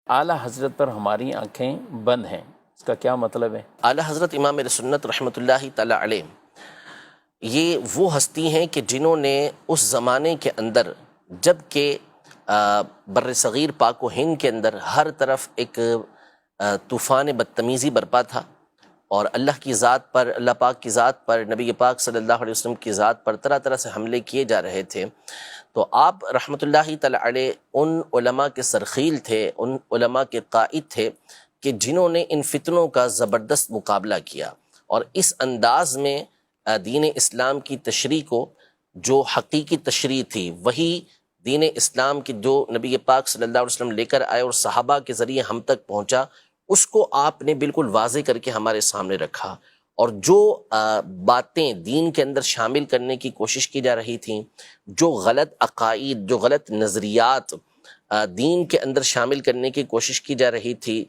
اعلیٰ حضرت پر ہماری آنکھیں بند ہیں، اس کا کیا مطلب ہے؟ اعلیٰ حضرت امام اہل سنت رحمۃ اللہ تعالی علیہ یہ وہ ہستی ہیں کہ جنہوں نے اس زمانے کے اندر، جب کہ بر صغیر پاک و ہند کے اندر ہر طرف ایک طوفان بدتمیزی برپا تھا، اور اللہ کی ذات پر، اللہ پاک کی ذات پر، نبی پاک صلی اللہ علیہ وسلم کی ذات پر طرح طرح سے حملے کیے جا رہے تھے، تو آپ رحمۃ اللہ تعالی علیہ ان علماء کے سرخیل تھے، ان علماء کے قائد تھے کہ جنہوں نے ان فتنوں کا زبردست مقابلہ کیا، اور اس انداز میں دین اسلام کی تشریح کو، جو حقیقی تشریح تھی وہی دین اسلام کی جو نبی پاک صلی اللہ علیہ وسلم لے کر آئے اور صحابہ کے ذریعے ہم تک پہنچا، اس کو آپ نے بالکل واضح کر کے ہمارے سامنے رکھا، اور جو باتیں دین کے اندر شامل کرنے کی کوشش کی جا رہی تھیں، جو غلط عقائد، جو غلط نظریات دین کے اندر شامل کرنے کی کوشش کی جا رہی تھی،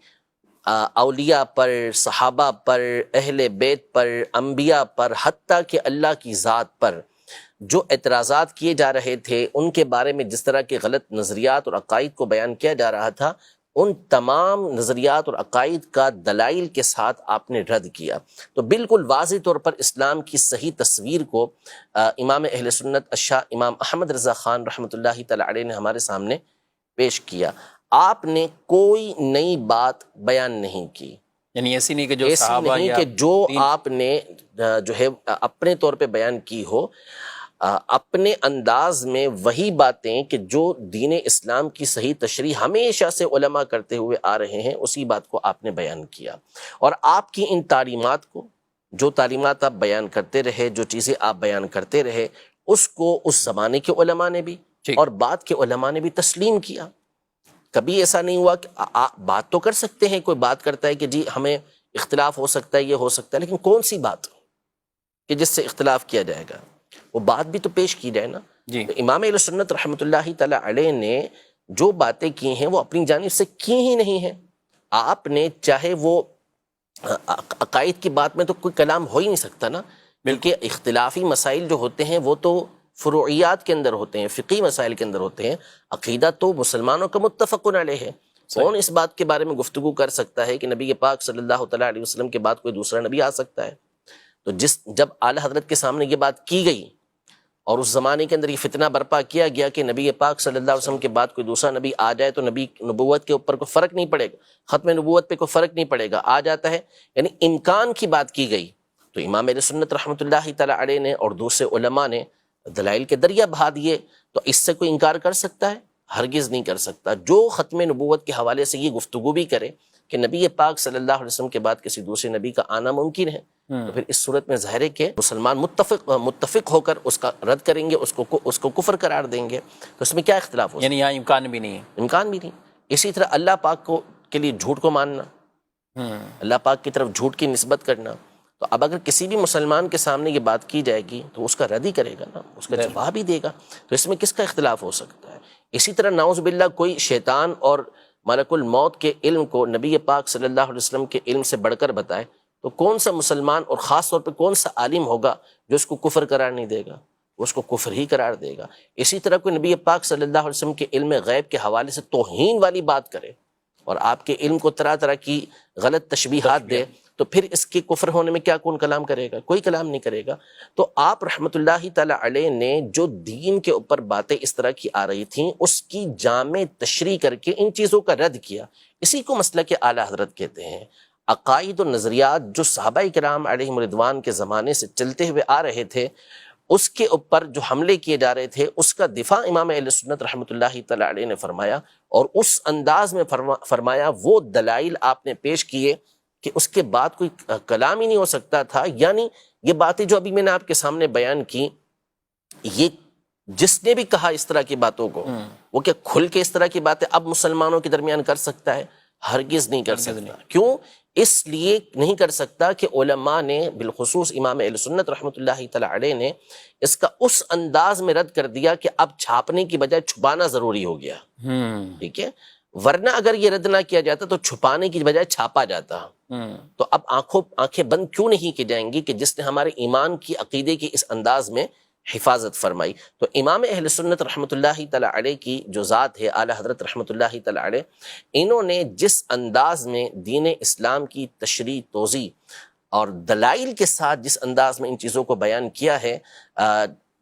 اولیاء پر، صحابہ پر، اہل بیت پر، انبیاء پر، حتیٰ کہ اللہ کی ذات پر جو اعتراضات کیے جا رہے تھے، ان کے بارے میں جس طرح کے غلط نظریات اور عقائد کو بیان کیا جا رہا تھا، ان تمام نظریات اور عقائد کا دلائل کے ساتھ آپ نے رد کیا۔ تو بالکل واضح طور پر اسلام کی صحیح تصویر کو امام اہل سنت الشاہ امام احمد رضا خان رحمۃ اللہ تعالی علیہ نے ہمارے سامنے پیش کیا۔ آپ نے کوئی نئی بات بیان نہیں کی، یعنی ایسی نہیں کہ جو ایسی صحابہ نہیں یا کہ جو دین آپ نے جو ہے اپنے طور پہ بیان کی ہو، اپنے انداز میں وہی باتیں کہ جو دین اسلام کی صحیح تشریح ہمیشہ سے علماء کرتے ہوئے آ رہے ہیں، اسی بات کو آپ نے بیان کیا، اور آپ کی ان تعلیمات کو، جو تعلیمات آپ بیان کرتے رہے، جو چیزیں آپ بیان کرتے رہے، اس کو اس زمانے کے علماء نے بھی ٹھیک، اور بعد کے علماء نے بھی تسلیم کیا۔ کبھی ایسا نہیں ہوا کہ بات تو کر سکتے ہیں، کوئی بات کرتا ہے کہ جی ہمیں اختلاف ہو سکتا ہے، یہ ہو سکتا ہے، لیکن کون سی بات کہ جس سے اختلاف کیا جائے گا، وہ بات بھی تو پیش کی جائے نا۔ جی تو امام اہل سنت رحمۃ اللہ تعالی علیہ نے جو باتیں کی ہیں وہ اپنی جانب سے کی ہی نہیں ہیں۔ آپ نے چاہے وہ عقائد کی بات میں تو کوئی کلام ہو ہی نہیں سکتا نا، بالکل، کیونکہ اختلافی مسائل جو ہوتے ہیں وہ تو فروعیات کے اندر ہوتے ہیں، فقہی مسائل کے اندر ہوتے ہیں۔ عقیدہ تو مسلمانوں کا متفق علیہ ہے۔ کون اس بات کے بارے میں گفتگو کر سکتا ہے کہ نبی پاک صلی اللہ تعالیٰ علیہ وسلم کے بعد کوئی دوسرا نبی آ سکتا ہے؟ تو جب اعلیٰ حضرت کے سامنے یہ بات کی گئی اور اس زمانے کے اندر یہ فتنہ برپا کیا گیا کہ نبی پاک صلی اللہ علیہ وسلم کے بعد کوئی دوسرا نبی آ جائے تو نبی نبوت کے اوپر کوئی فرق نہیں پڑے گا، ختم نبوت پہ کوئی فرق نہیں پڑے گا، آ جاتا ہے، یعنی امکان کی بات کی گئی، تو امام اہل سنت رحمۃ اللہ تعالی علیہ نے اور دوسرے علماء نے دلائل کے دریا بہا دیے، تو اس سے کوئی انکار کر سکتا ہے؟ ہرگز نہیں کر سکتا۔ جو ختم نبوت کے حوالے سے یہ گفتگو بھی کرے کہ نبی پاک صلی اللہ علیہ وسلم کے بعد کسی دوسرے نبی کا آنا ممکن ہے، تو پھر اس صورت میں ظاہر ہے کہ مسلمان متفق ہو کر اس کا رد کریں گے، اس کو کفر قرار دیں گے، تو اس میں کیا اختلاف ہو سکتا یعنی یہاں امکان بھی نہیں ہے۔ ہے؟ امکان بھی نہیں۔ اسی طرح اللہ پاک کے لیے جھوٹ کو ماننا، اللہ پاک کی طرف جھوٹ کی نسبت کرنا، تو اب اگر کسی بھی مسلمان کے سامنے یہ بات کی جائے گی تو اس کا رد ہی کرے گا نا، اس کا جواب ہی دے گا، تو اس میں کس کا اختلاف ہو سکتا ہے؟ اسی طرح نعوذ باللہ کوئی شیطان اور ملک الموت کے علم کو نبی پاک صلی اللہ علیہ وسلم کے علم سے بڑھ کر بتائے، تو کون سا مسلمان اور خاص طور پہ کون سا عالم ہوگا جو اس کو کفر قرار نہیں دے گا؟ اس کو کفر ہی قرار دے گا۔ اسی طرح کوئی نبی پاک صلی اللہ علیہ وسلم کے علم غیب کے حوالے سے توہین والی بات کرے اور آپ کے علم کو طرح طرح کی غلط تشبیہات دے، تو پھر اس کے کفر ہونے میں کیا کون کلام کرے گا؟ کوئی کلام نہیں کرے گا۔ تو آپ رحمت اللہ تعالی علیہ نے جو دین کے اوپر باتیں اس طرح کی آ رہی تھیں، اس کی جامع تشریح کر کے ان چیزوں کا رد کیا۔ اسی کو مسلک اعلیٰ حضرت کہتے ہیں۔ عقائد و نظریات جو صحابہ کرام علیہم رضوان کے زمانے سے چلتے ہوئے آ رہے تھے، اس کے اوپر جو حملے کیے جا رہے تھے، اس کا دفاع امام اہل سنت رحمۃ اللہ تعالی علیہ نے فرمایا، اور اس انداز میں فرمایا، وہ دلائل آپ نے پیش کیے کہ اس کے بعد کوئی کلام ہی نہیں ہو سکتا تھا۔ یعنی یہ باتیں جو ابھی میں نے آپ کے سامنے بیان کی، یہ جس نے بھی کہا اس طرح کی باتوں کو، وہ کیا کھل کے اس طرح کی باتیں اب مسلمانوں کے درمیان کر سکتا ہے؟ ہرگز نہیں کر سکتا۔ کیوں؟ اس لیے نہیں کر سکتا کہ علماء نے، بالخصوص امام اہل سنت رحمۃ اللہ تعالی علیہ نے، اس کا اس انداز میں رد کر دیا کہ اب چھاپنے کی بجائے چھپانا ضروری ہو گیا۔ ٹھیک ہے، ورنہ اگر یہ رد نہ کیا جاتا تو چھپانے کی بجائے چھاپا جاتا۔ تو اب آنکھیں بند کیوں نہیں کی جائیں گی کہ جس نے ہمارے ایمان کی، عقیدے کی اس انداز میں حفاظت فرمائی. تو امام اہل سنت رحمۃ اللہ تعالی علیہ کی جو ذات ہے اعلیٰ حضرت رحمۃ اللہ تعالی علیہ، انہوں نے جس انداز میں دین اسلام کی تشریح توضیح اور دلائل کے ساتھ جس انداز میں ان چیزوں کو بیان کیا ہے،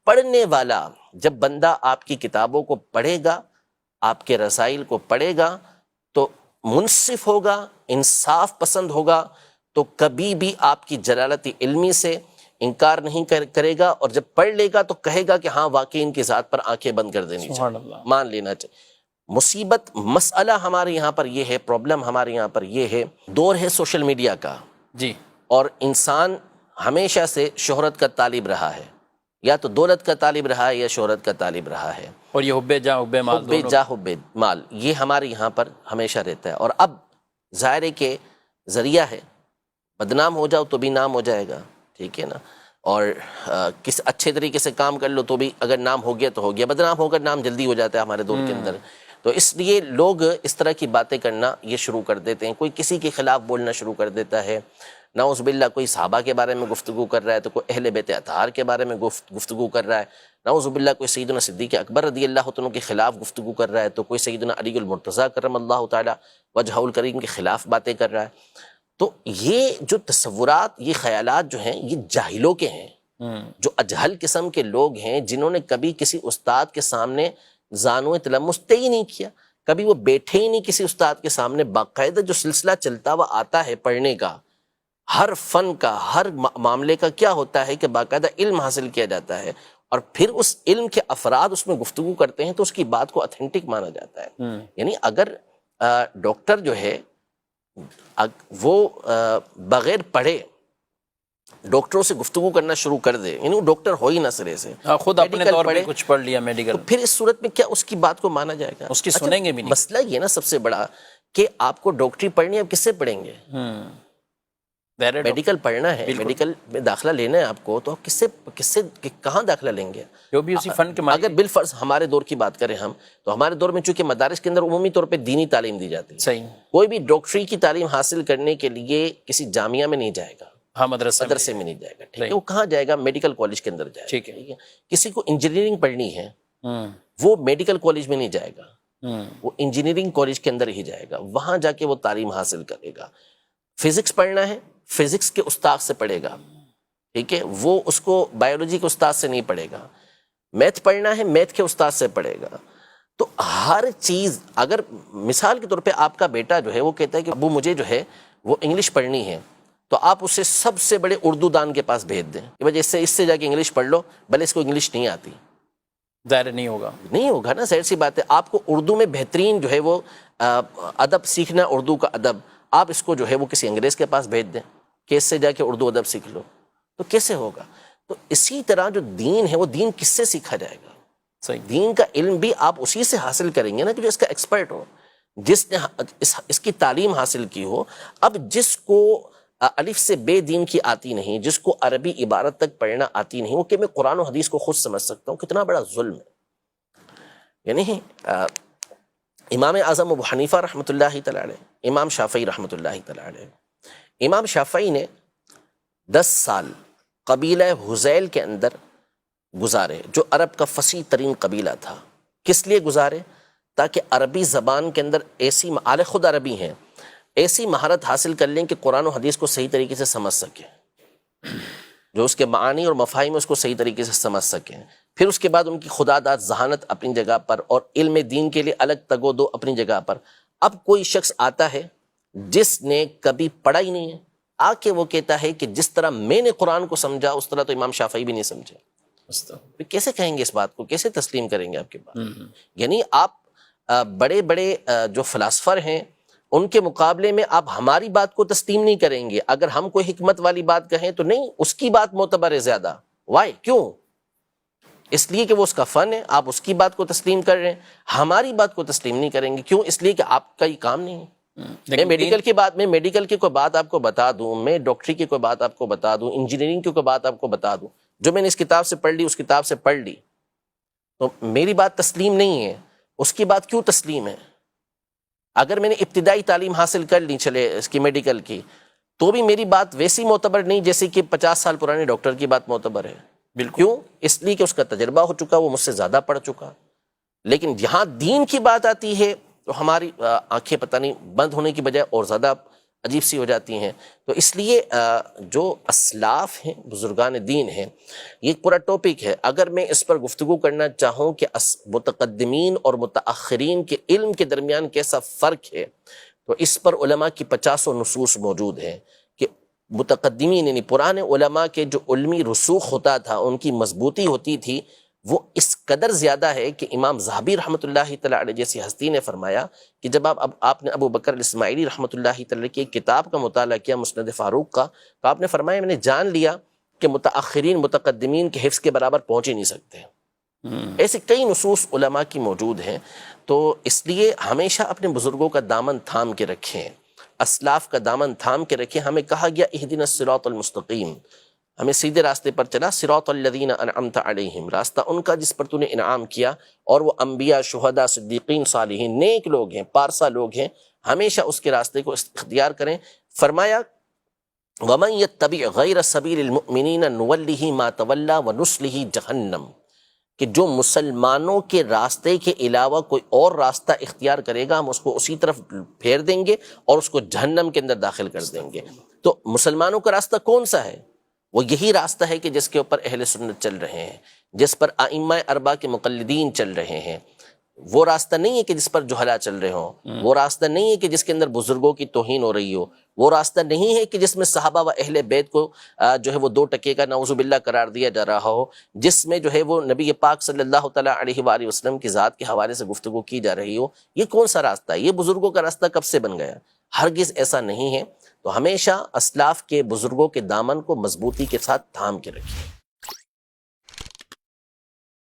پڑھنے والا جب بندہ آپ کی کتابوں کو پڑھے گا، آپ کے رسائل کو پڑھے گا، تو منصف ہوگا، انصاف پسند ہوگا، تو کبھی بھی آپ کی جلالت علمی سے انکار نہیں کرے گا، اور جب پڑھ لے گا تو کہے گا کہ ہاں واقعی ان کی ذات پر آنکھیں بند کر دینی سبحان چاہیے، اللہ. مان لینا چاہیے. مصیبت مسئلہ ہمارے یہاں پر یہ ہے، پرابلم ہمارے یہاں پر یہ ہے، دور ہے سوشل میڈیا کا، جی اور انسان ہمیشہ سے شہرت کا طالب رہا ہے، یا تو دولت کا طالب رہا ہے یا شہرت کا طالب رہا ہے. اور یہ حب جاہ حب مال حب دونوں. جا حب مال یہ ہمارے یہاں پر ہمیشہ رہتا ہے. اور اب ظاہر ہے کہ ذریعہ ہے، بدنام ہو جاؤ تو بھی نام ہو جائے گا، ٹھیک ہے نا، اور کس اچھے طریقے سے کام کر لو تو بھی اگر نام ہو گیا تو ہو گیا، بدنام ہو کر نام جلدی ہو جاتا ہے ہمارے دور کے اندر. تو اس لیے لوگ اس طرح کی باتیں کرنا یہ شروع کر دیتے ہیں. کوئی کسی کے خلاف بولنا شروع کر دیتا ہے، نعوذ باللہ کوئی صحابہ کے بارے میں گفتگو کر رہا ہے، تو کوئی اہل بیت اطہار کے بارے میں گفتگو کر رہا ہے، نعوذ باللہ کوئی سیدنا صدیق اکبر رضی اللہ عنہ کے خلاف گفتگو کر رہا ہے، تو کوئی سیدنا علی المرتضیٰ کرم اللہ تعالی وجہہ الکریم کے خلاف باتیں کر رہا ہے. تو یہ جو تصورات، یہ خیالات جو ہیں، یہ جاہلوں کے ہیں، جو اجہل قسم کے لوگ ہیں، جنہوں نے کبھی کسی استاد کے سامنے زانو تلمس طے ہی نہیں کیا، کبھی وہ بیٹھے ہی نہیں کسی استاد کے سامنے. باقاعدہ جو سلسلہ چلتا ہوا آتا ہے پڑھنے کا، ہر فن کا، ہر معاملے کا کیا ہوتا ہے کہ باقاعدہ علم حاصل کیا جاتا ہے، اور پھر اس علم کے افراد اس میں گفتگو کرتے ہیں تو اس کی بات کو اتھینٹک مانا جاتا ہے. یعنی اگر ڈاکٹر جو ہے وہ بغیر پڑھے ڈاکٹروں سے گفتگو کرنا شروع کر دے، یعنی وہ ڈاکٹر ہو ہی نہ سرے سے، خود اپنے طور پہ کچھ پڑھ لیا میڈیکل، تو پھر اس صورت میں کیا اس کی بات کو مانا جائے گا؟ اس کی سنیں گے بھی نہیں. مسئلہ یہ نا سب سے بڑا کہ آپ کو ڈاکٹری پڑھنی ہے، آپ کس سے پڑھیں گے؟ میڈیکل پڑھنا ہے، میڈیکل میں داخلہ لینا ہے آپ کو، تو آپ کس سے کہاں داخلہ لیں گے؟ جو بھی اسی فن کے اگر بالفرض ہمارے دور کی بات کریں ہم، تو ہمارے دور میں چونکہ مدارس کے اندر عمومی طور پہ دینی تعلیم دی جاتی ہے، صحیح، کوئی بھی ڈاکٹری کی تعلیم حاصل کرنے کے لیے کسی جامعہ میں نہیں جائے گا، ہاں مدرسے میں نہیں جائے گا، ٹھیک ہے، وہ کہاں جائے گا؟ میڈیکل کالج کے اندر جائے گا، ٹھیک ہے. کسی کو انجینئرنگ پڑھنی ہے، وہ میڈیکل کالج میں نہیں جائے گا، وہ انجینئرنگ کالج کے اندر ہی جائے گا، وہاں جا کے وہ تعلیم حاصل کرے گا. فزکس پڑھنا ہے، فزکس کے استاد سے پڑھے گا، ٹھیک ہے، وہ اس کو بایولوجی کے استاد سے نہیں پڑھے گا. میتھ پڑھنا ہے، میتھ کے استاد سے پڑھے گا. تو ہر چیز، اگر مثال کے طور پہ آپ کا بیٹا جو ہے وہ کہتا ہے کہ ابو مجھے جو ہے وہ انگلش پڑھنی ہے، تو آپ اسے سب سے بڑے اردو دان کے پاس بھیج دیں کہ بھائی اس سے جا کے انگلش پڑھ لو، بھلے اس کو انگلش نہیں آتی. ظاہر نہیں ہوگا نا، ظاہر سی بات ہے. آپ کو اردو میں بہترین جو ہے وہ ادب سیکھنا، اردو کا ادب، آپ اس کو جو ہے وہ کسی انگریز کے پاس بھیج دیں کہ اس سے جا کے اردو ادب سیکھ لو، تو کیسے ہوگا؟ تو اسی طرح جو دین ہے وہ دین کس سے سیکھا جائے گا؟ صحیح، دین کا علم بھی آپ اسی سے حاصل کریں گے نا کہ جو اس کا ایکسپرٹ ہو، جس نے اس کی تعلیم حاصل کی ہو. اب جس کو الف سے بے دین کی آتی نہیں، جس کو عربی عبارت تک پڑھنا آتی نہیں، وہ کہ میں قرآن و حدیث کو خود سمجھ سکتا ہوں، کتنا بڑا ظلم ہے. یعنی امام اعظم ابو حنیفہ رحمۃ اللہ تعالی علیہ، امام شافعی رحمۃ اللہ تعالی علیہ، امام شافعی نے 10 سال قبیلہ حذیل کے اندر گزارے، جو عرب کا فصیح ترین قبیلہ تھا. کس لیے گزارے؟ تاکہ عربی زبان کے اندر ایسی خود عربی ہیں، ایسی مہارت حاصل کر لیں کہ قرآن و حدیث کو صحیح طریقے سے سمجھ سکیں، جو اس کے معانی اور مفاہیم اس کو صحیح طریقے سے سمجھ سکیں. پھر اس کے بعد ان کی خداداد ذہانت اپنی جگہ پر، اور علم دین کے لیے الگ تگ و دو اپنی جگہ پر. اب کوئی شخص آتا ہے جس نے کبھی پڑھا ہی نہیں ہے، آ کے وہ کہتا ہے کہ جس طرح میں نے قرآن کو سمجھا اس طرح تو امام شافعی بھی نہیں سمجھے. پھر کیسے کہیں گے اس بات کو؟ کیسے تسلیم کریں گے آپ کے بات؟ یعنی آپ بڑے بڑے جو فلاسفر ہیں ان کے مقابلے میں آپ ہماری بات کو تسلیم نہیں کریں گے. اگر ہم کوئی حکمت والی بات کہیں تو نہیں، اس کی بات معتبر ہے زیادہ. وائی؟ کیوں؟ اس لیے کہ وہ اس کا فن ہے، آپ اس کی بات کو تسلیم کر رہے ہیں، ہماری بات کو تسلیم نہیں کریں گے. کیوں؟ اس لیے کہ آپ کا یہ کام نہیں ہے. میں میڈیکل کی کوئی بات آپ کو بتا دوں، میں ڈاکٹری کی کوئی بات آپ کو بتا دوں، انجینئرنگ کی کوئی بات آپ کو بتا دوں، جو میں نے اس کتاب سے پڑھ لی، اس کتاب سے پڑھ لی، تو میری بات تسلیم نہیں ہے. اس کی بات کیوں تسلیم ہے؟ اگر میں نے ابتدائی تعلیم حاصل کر لی چلے اس کی میڈیکل کی، تو بھی میری بات ویسی معتبر نہیں جیسے کہ 50 سال پرانے ڈاکٹر کی بات معتبر ہے. بالکل کیوں؟ اس لیے کہ اس کا تجربہ ہو چکا، وہ مجھ سے زیادہ پڑھ چکا. لیکن جہاں دین کی بات آتی ہے تو ہماری آنکھیں پتہ نہیں بند ہونے کی بجائے اور زیادہ عجیب سی ہو جاتی ہیں. تو اس لیے جو اسلاف ہیں، بزرگان دین ہیں، یہ ایک پورا ٹاپک ہے. اگر میں اس پر گفتگو کرنا چاہوں کہ متقدمین اور متاخرین کے علم کے درمیان کیسا فرق ہے، تو اس پر علماء کی 50 نصوص موجود ہیں کہ متقدمین یعنی پرانے علماء کے جو علمی رسوخ ہوتا تھا، ان کی مضبوطی ہوتی تھی، وہ اس قدر زیادہ ہے کہ امام ذہبی رحمۃ اللہ تعالیٰ علیہ جیسی ہستی نے فرمایا کہ جب آپ نے ابو بکر الاسماعیلی رحمۃ اللہ تعالیٰ کی ایک کتاب کا مطالعہ کیا، مسند فاروق کا، تو آپ نے فرمایا میں نے جان لیا کہ متاخرین متقدمین کے حفظ کے برابر پہنچ ہی نہیں سکتے. ایسے کئی نصوص علماء کی موجود ہیں. تو اس لیے ہمیشہ اپنے بزرگوں کا دامن تھام کے رکھیں، اسلاف کا دامن تھام کے رکھیں. ہمیں کہا گیا اہدنا الصراط المستقیم، ہمیں سیدھے راستے پر چلا. صراط الذین انعمت علیہم، راستہ ان کا جس پر تو نے انعام کیا، اور وہ انبیاء، شہداء، صدیقین، صالحین، نیک لوگ ہیں، پارسا لوگ ہیں. ہمیشہ اس کے راستے کو اختیار کریں. فرمایا وَمَن يَتَّبِعْ غَيْرَ سَبِيلِ الْمُؤْمِنِينَ نُوَلِّهِ مَا تَوَلَّى وَنُصْلِهِ جَهَنَّمَ، کہ جو مسلمانوں کے راستے کے علاوہ کوئی اور راستہ اختیار کرے گا، ہم اس کو اسی طرف پھیر دیں گے اور اس کو جہنم کے اندر داخل کر دیں گے. تو مسلمانوں کا راستہ کون سا ہے؟ وہ یہی راستہ ہے کہ جس کے اوپر اہل سنت چل رہے ہیں، جس پر ائمہ اربعہ کے مقلدین چل رہے ہیں. وہ راستہ نہیں ہے کہ جس پر جہلا چل رہے ہوں، وہ راستہ نہیں ہے کہ جس کے اندر بزرگوں کی توہین ہو رہی ہو، وہ راستہ نہیں ہے کہ جس میں صحابہ و اہل بیت کو جو ہے وہ 2 ٹکے کا نعوذ باللہ قرار دیا جا رہا ہو، جس میں جو ہے وہ نبی پاک صلی اللہ تعالیٰ علیہ وآلہ وسلم کی ذات کے حوالے سے گفتگو کی جا رہی ہو. یہ کون سا راستہ ہے؟ یہ بزرگوں کا راستہ کب سے بن گیا؟ ہرگز ایسا نہیں ہے. تو ہمیشہ اسلاف کے بزرگوں کے دامن کو مضبوطی کے ساتھ تھام کے رکھیں.